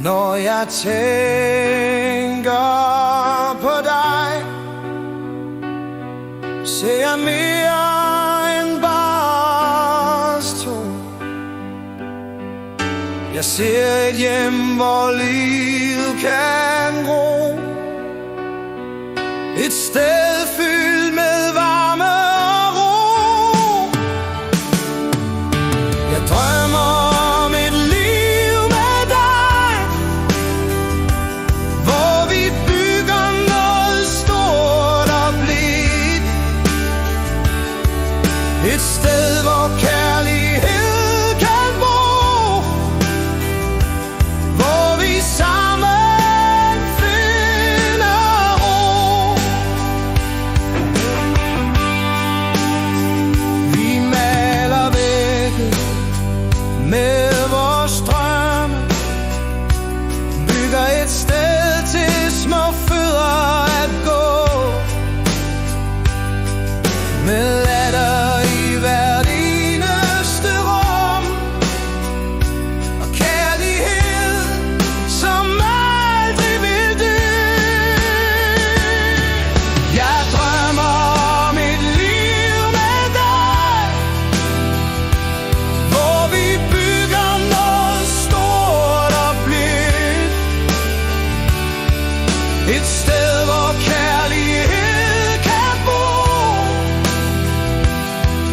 Når jeg tænker på dig, ser jeg mere end bare os to. Jeg ser et hjem, hvor livet kan gro, et sted fyldt med varme og ro. Jeg drømmer om et liv med dig, hvor vi bygger noget stort og blidt, et sted, hvor kærlighed kan bo, hvor vi sammen finder ro. Vi maler vægge med vores drømme, bygger et sted til små fødder at gå, med latter i hvert eneste rum, og kærlighed som aldrig vil dø. Jeg drømmer om et liv med dig, hvor vi bygger noget stort og blidt, et sted, hvor kærlighed kan bo,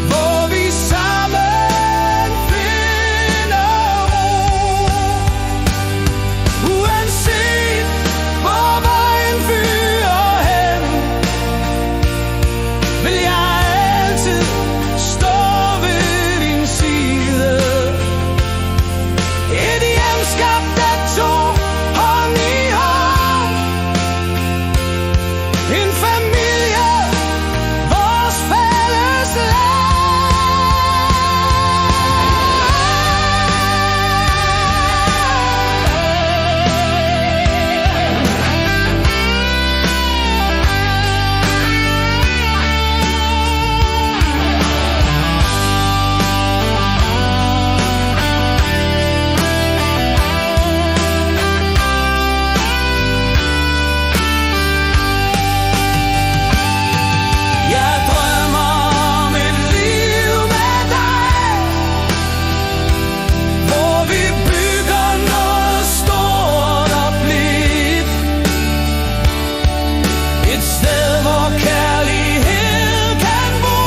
hvor vi sammen finder ro. Uanset hvor vejen fører hen, vil jeg altid stå ved din side. Et hjem skabt af to, hånd i hånd, en familie, vores fælles land. Jeg drømmer om et liv med dig, hvor vi bygger noget stort og blidt, et sted, hvor kærlighed kan bo,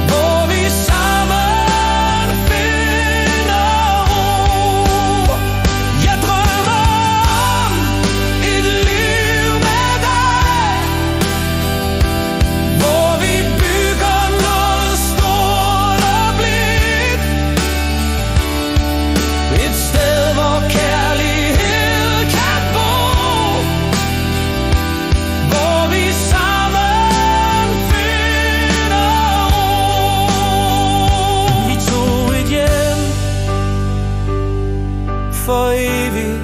hvor vi sammen finder ro. Jeg drømmer om et liv med dig, hvor vi bygger noget stort og blidt, et sted, hvor kærlighed kan bo, hvor vi sammen finder ro. Vi tog et hjem for evigt